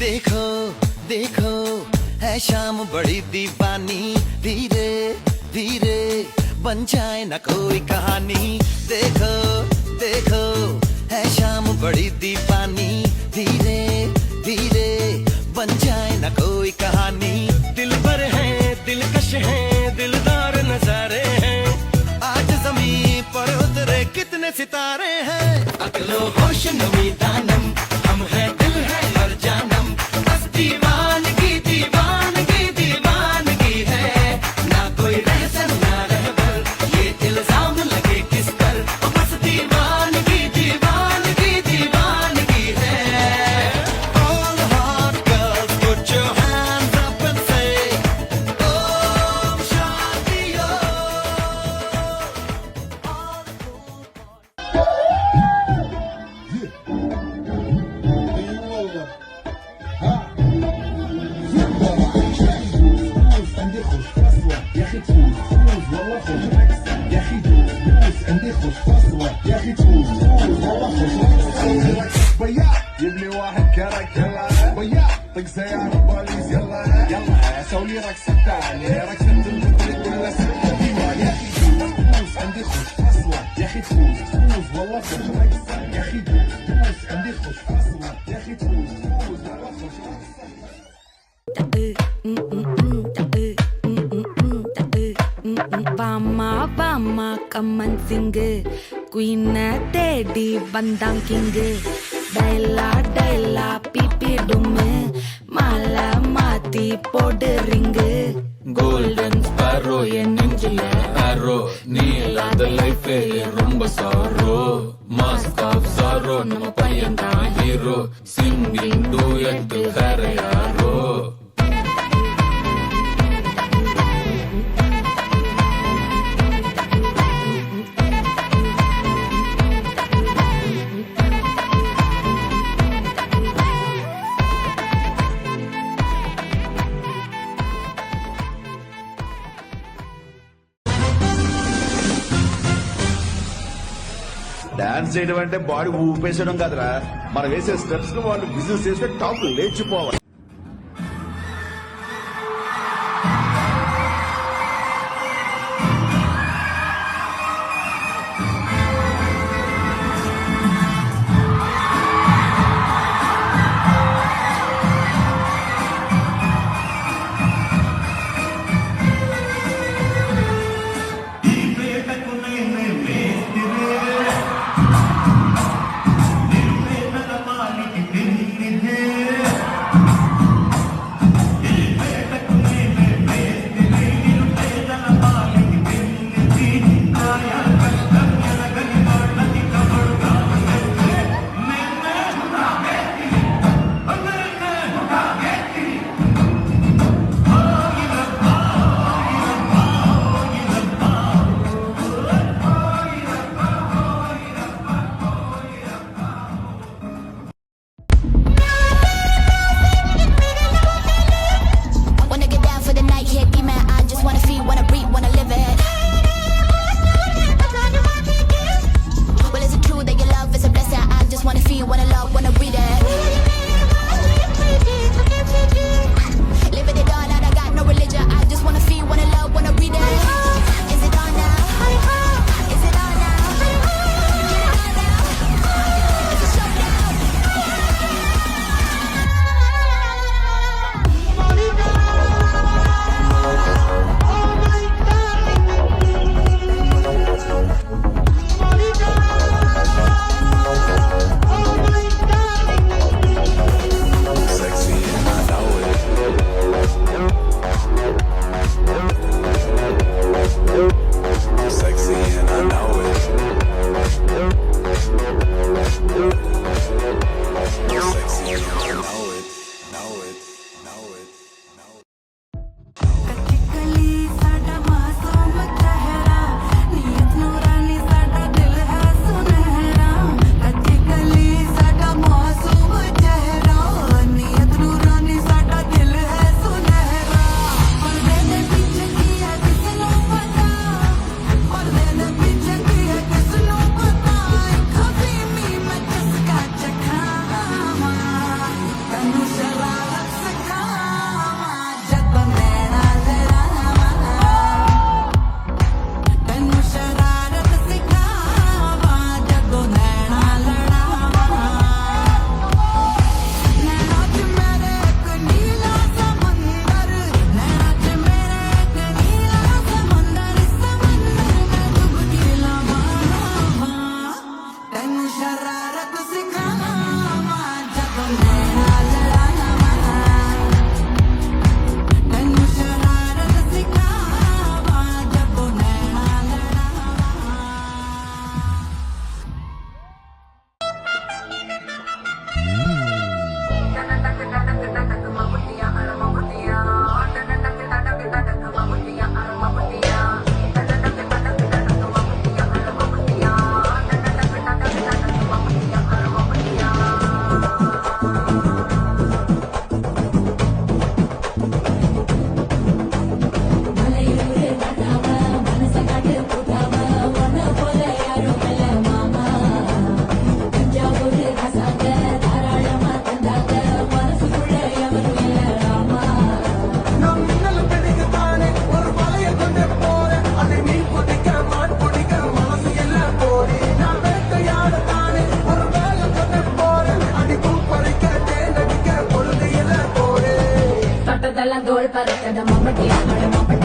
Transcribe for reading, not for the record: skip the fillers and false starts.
देखो देखो है शाम बड़ी दीवानी, धीरे धीरे बन जाए ना कोई कहानी। देखो देखो है शाम बड़ी दीवानी, धीरे धीरे बन जाए ना कोई कहानी। दिल भर है दिलकश है दिलदार नजारे हैं, आज जमीन पर उतरे कितने सितारे हैं। अकलो होश नमी दानम हम है दिल है हर जानम, बस दीवानगी दीवानगी दीवानगी है। ना कोई रहसन ना रहबर ये इल्जाम लगे किस पर, बस दीवानगी दीवानगी दीवानगी है। All hot girls put your hands up and say Om Shanti يبني واحد كرك يلا ويا طق سيارة بوليس يلا يلا سوي رقصة تانية رقصة البطريق ولا سكة ديوان يا أخي فوز عندي خوش أصلا يا أخي فوز والله خوش رقصة يا أخي فوز عندي خوش أصلا يا أخي فوز والله خوش رقصة. Bama bama kaman singe queen teddy bandang king daila daila pipi dume mala mati podring golden sparrow என் நெஞ்சில arrow நீ இல்லாத லைஃப் ரொம்ப sorrow mask of sorrow நம்ம பையன் தான் hero singing duet வேற யாரோ. Dance చేయడం అంటే బాడీ ఊపేసడం కదరా, మనం వేసే స్టెప్స్ ను వాళ్ళు బిజినెస్ చేస్తే టాప్ లేచిపోవాలి. ஊரெல்லாம் தோல் பறக்கட மம்மட்டியா அட மம்மட்டி